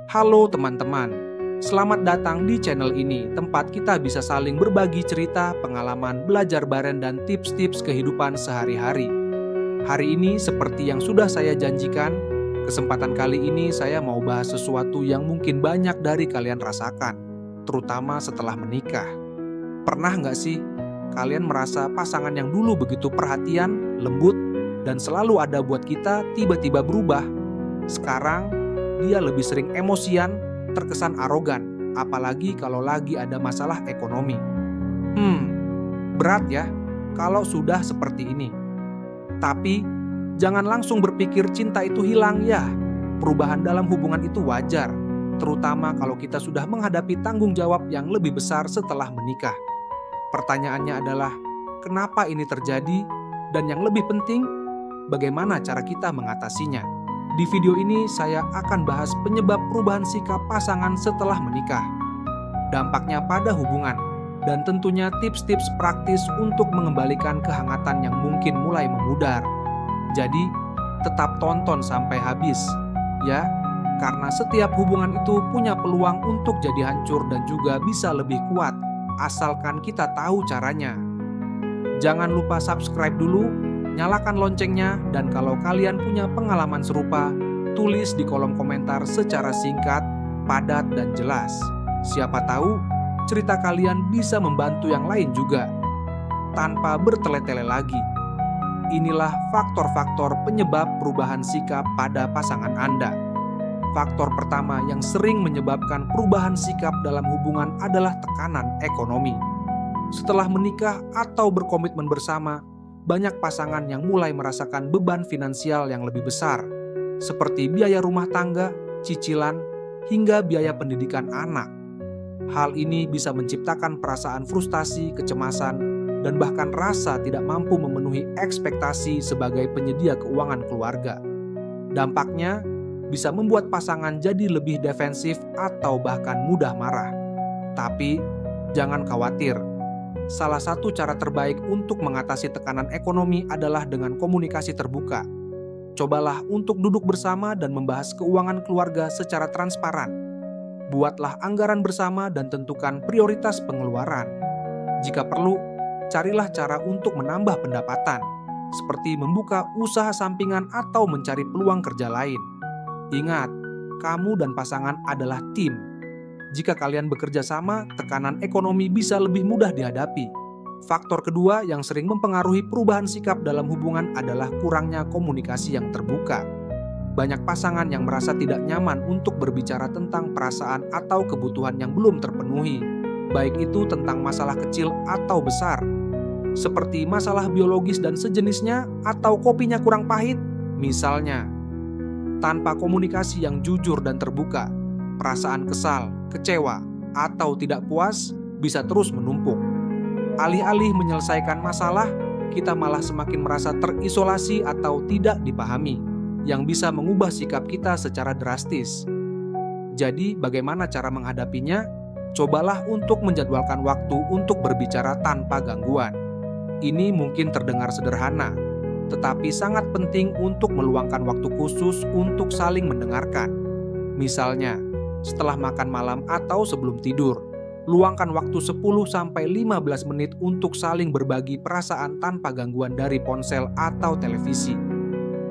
Halo teman-teman, selamat datang di channel ini, tempat kita bisa saling berbagi cerita, pengalaman, belajar bareng, dan tips-tips kehidupan sehari-hari. Hari ini seperti yang sudah saya janjikan, kesempatan kali ini saya mau bahas sesuatu yang mungkin banyak dari kalian rasakan, terutama setelah menikah. Pernah nggak sih kalian merasa pasangan yang dulu begitu perhatian, lembut, dan selalu ada buat kita tiba-tiba berubah? Sekarang dia lebih sering emosian, terkesan arogan, apalagi kalau lagi ada masalah ekonomi. Berat ya kalau sudah seperti ini. Tapi jangan langsung berpikir cinta itu hilang ya. Perubahan dalam hubungan itu wajar, terutama kalau kita sudah menghadapi tanggung jawab yang lebih besar setelah menikah. Pertanyaannya adalah, kenapa ini terjadi? Dan yang lebih penting, bagaimana cara kita mengatasinya? Di video ini saya akan bahas penyebab perubahan sikap pasangan setelah menikah, dampaknya pada hubungan, dan tentunya tips-tips praktis untuk mengembalikan kehangatan yang mungkin mulai memudar. Jadi, tetap tonton sampai habis, ya, karena setiap hubungan itu punya peluang untuk jadi hancur dan juga bisa lebih kuat, asalkan kita tahu caranya. Jangan lupa subscribe dulu, nyalakan loncengnya, dan kalau kalian punya pengalaman serupa, tulis di kolom komentar secara singkat, padat, dan jelas. Siapa tahu, cerita kalian bisa membantu yang lain juga. Tanpa bertele-tele lagi, inilah faktor-faktor penyebab perubahan sikap pada pasangan Anda. Faktor pertama yang sering menyebabkan perubahan sikap dalam hubungan adalah tekanan ekonomi. Setelah menikah atau berkomitmen bersama, banyak pasangan yang mulai merasakan beban finansial yang lebih besar, seperti biaya rumah tangga, cicilan, hingga biaya pendidikan anak. Hal ini bisa menciptakan perasaan frustasi, kecemasan, dan bahkan rasa tidak mampu memenuhi ekspektasi sebagai penyedia keuangan keluarga. Dampaknya bisa membuat pasangan jadi lebih defensif atau bahkan mudah marah. Tapi jangan khawatir. Salah satu cara terbaik untuk mengatasi tekanan ekonomi adalah dengan komunikasi terbuka. Cobalah untuk duduk bersama dan membahas keuangan keluarga secara transparan. Buatlah anggaran bersama dan tentukan prioritas pengeluaran. Jika perlu, carilah cara untuk menambah pendapatan, seperti membuka usaha sampingan atau mencari peluang kerja lain. Ingat, kamu dan pasangan adalah tim. Jika kalian bekerja sama, tekanan ekonomi bisa lebih mudah dihadapi. Faktor kedua yang sering mempengaruhi perubahan sikap dalam hubungan adalah kurangnya komunikasi yang terbuka. Banyak pasangan yang merasa tidak nyaman untuk berbicara tentang perasaan atau kebutuhan yang belum terpenuhi, baik itu tentang masalah kecil atau besar, seperti masalah biologis dan sejenisnya atau kopinya kurang pahit. Misalnya, tanpa komunikasi yang jujur dan terbuka, perasaan kesal, kecewa, atau tidak puas bisa terus menumpuk. Alih-alih menyelesaikan masalah, kita malah semakin merasa terisolasi atau tidak dipahami, yang bisa mengubah sikap kita secara drastis. Jadi, bagaimana cara menghadapinya? Cobalah untuk menjadwalkan waktu untuk berbicara tanpa gangguan. Ini mungkin terdengar sederhana, tetapi sangat penting untuk meluangkan waktu khusus untuk saling mendengarkan. Misalnya, setelah makan malam atau sebelum tidur, luangkan waktu 10-15 menit untuk saling berbagi perasaan tanpa gangguan dari ponsel atau televisi.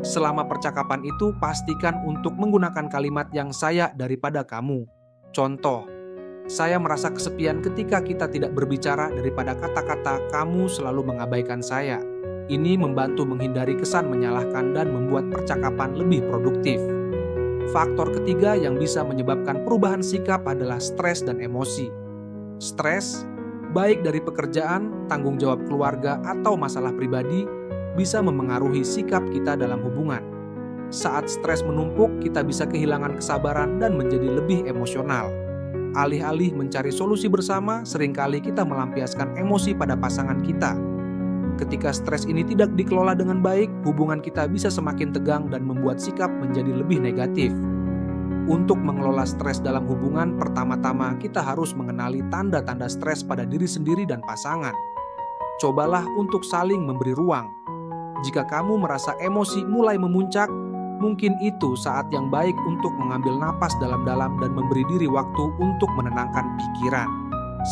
Selama percakapan itu, pastikan untuk menggunakan kalimat yang saya daripada kamu. Contoh, saya merasa kesepian ketika kita tidak berbicara daripada kata-kata kamu selalu mengabaikan saya. Ini membantu menghindari kesan menyalahkan dan membuat percakapan lebih produktif. Faktor ketiga yang bisa menyebabkan perubahan sikap adalah stres dan emosi. Stres, baik dari pekerjaan, tanggung jawab keluarga, atau masalah pribadi, bisa memengaruhi sikap kita dalam hubungan. Saat stres menumpuk, kita bisa kehilangan kesabaran dan menjadi lebih emosional. Alih-alih mencari solusi bersama, seringkali kita melampiaskan emosi pada pasangan kita. Ketika stres ini tidak dikelola dengan baik, hubungan kita bisa semakin tegang dan membuat sikap menjadi lebih negatif. Untuk mengelola stres dalam hubungan, pertama-tama kita harus mengenali tanda-tanda stres pada diri sendiri dan pasangan. Cobalah untuk saling memberi ruang. Jika kamu merasa emosi mulai memuncak, mungkin itu saat yang baik untuk mengambil napas dalam-dalam dan memberi diri waktu untuk menenangkan pikiran.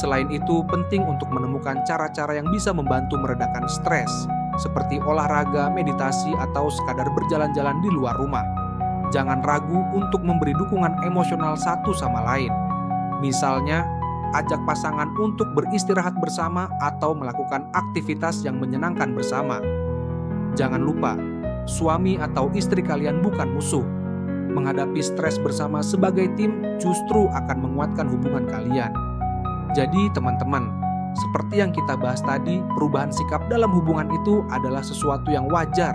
Selain itu, penting untuk menemukan cara-cara yang bisa membantu meredakan stres, seperti olahraga, meditasi, atau sekadar berjalan-jalan di luar rumah. Jangan ragu untuk memberi dukungan emosional satu sama lain. Misalnya, ajak pasangan untuk beristirahat bersama atau melakukan aktivitas yang menyenangkan bersama. Jangan lupa, suami atau istri kalian bukan musuh. Menghadapi stres bersama sebagai tim justru akan menguatkan hubungan kalian. Jadi teman-teman, seperti yang kita bahas tadi, perubahan sikap dalam hubungan itu adalah sesuatu yang wajar.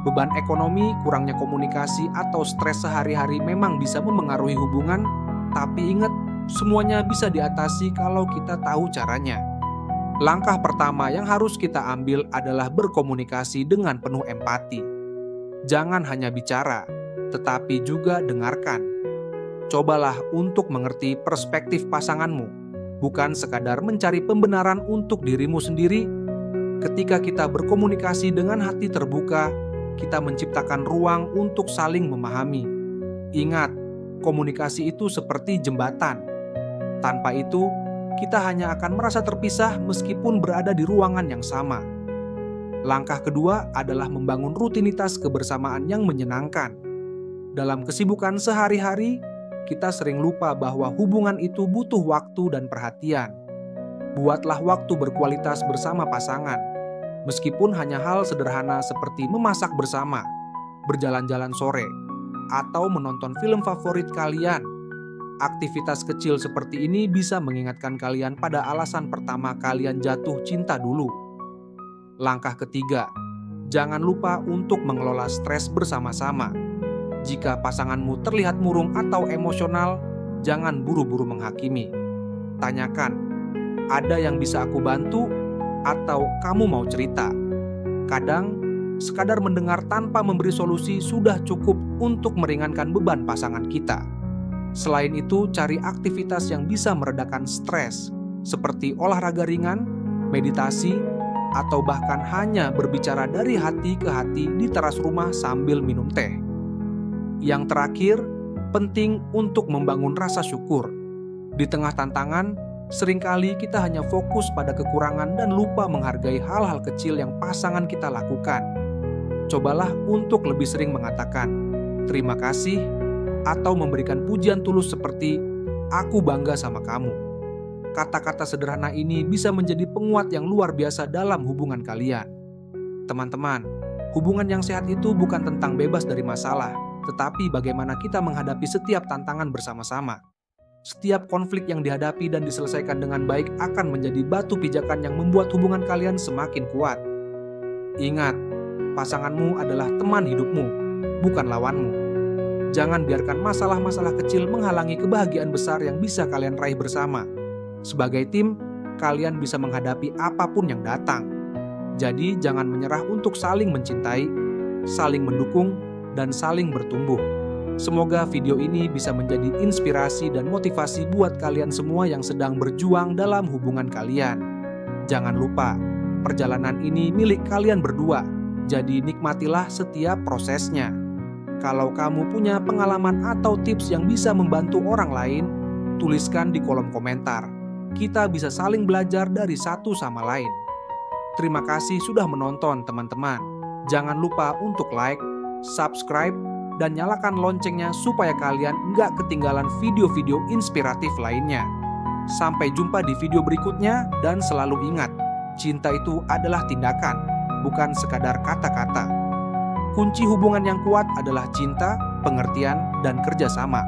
Beban ekonomi, kurangnya komunikasi, atau stres sehari-hari memang bisa memengaruhi hubungan, tapi ingat, semuanya bisa diatasi kalau kita tahu caranya. Langkah pertama yang harus kita ambil adalah berkomunikasi dengan penuh empati. Jangan hanya bicara, tetapi juga dengarkan. Cobalah untuk mengerti perspektif pasanganmu, bukan sekadar mencari pembenaran untuk dirimu sendiri. Ketika kita berkomunikasi dengan hati terbuka, kita menciptakan ruang untuk saling memahami. Ingat, komunikasi itu seperti jembatan. Tanpa itu, kita hanya akan merasa terpisah meskipun berada di ruangan yang sama. Langkah kedua adalah membangun rutinitas kebersamaan yang menyenangkan. Dalam kesibukan sehari-hari, kita sering lupa bahwa hubungan itu butuh waktu dan perhatian. Buatlah waktu berkualitas bersama pasangan, meskipun hanya hal sederhana seperti memasak bersama, berjalan-jalan sore, atau menonton film favorit kalian. Aktivitas kecil seperti ini bisa mengingatkan kalian pada alasan pertama kalian jatuh cinta dulu. Langkah ketiga, jangan lupa untuk mengelola stres bersama-sama. Jika pasanganmu terlihat murung atau emosional, jangan buru-buru menghakimi. Tanyakan, ada yang bisa aku bantu? Atau kamu mau cerita? Kadang, sekadar mendengar tanpa memberi solusi sudah cukup untuk meringankan beban pasangan kita. Selain itu, cari aktivitas yang bisa meredakan stres, seperti olahraga ringan, meditasi, atau bahkan hanya berbicara dari hati ke hati di teras rumah sambil minum teh. Yang terakhir, penting untuk membangun rasa syukur. Di tengah tantangan, seringkali kita hanya fokus pada kekurangan dan lupa menghargai hal-hal kecil yang pasangan kita lakukan. Cobalah untuk lebih sering mengatakan, terima kasih, atau memberikan pujian tulus seperti, aku bangga sama kamu. Kata-kata sederhana ini bisa menjadi penguat yang luar biasa dalam hubungan kalian. Teman-teman, hubungan yang sehat itu bukan tentang bebas dari masalah, tetapi bagaimana kita menghadapi setiap tantangan bersama-sama. Setiap konflik yang dihadapi dan diselesaikan dengan baik akan menjadi batu pijakan yang membuat hubungan kalian semakin kuat. Ingat, pasanganmu adalah teman hidupmu, bukan lawanmu. Jangan biarkan masalah-masalah kecil menghalangi kebahagiaan besar yang bisa kalian raih bersama. Sebagai tim, kalian bisa menghadapi apapun yang datang. Jadi jangan menyerah untuk saling mencintai, saling mendukung, dan saling bertumbuh. Semoga video ini bisa menjadi inspirasi dan motivasi buat kalian semua yang sedang berjuang dalam hubungan kalian. Jangan lupa, perjalanan ini milik kalian berdua, jadi nikmatilah setiap prosesnya. Kalau kamu punya pengalaman atau tips yang bisa membantu orang lain, tuliskan di kolom komentar. Kita bisa saling belajar dari satu sama lain. Terima kasih sudah menonton teman-teman. Jangan lupa untuk like, subscribe, dan nyalakan loncengnya supaya kalian nggak ketinggalan video-video inspiratif lainnya. Sampai jumpa di video berikutnya dan selalu ingat, cinta itu adalah tindakan, bukan sekadar kata-kata. Kunci hubungan yang kuat adalah cinta, pengertian, dan kerjasama.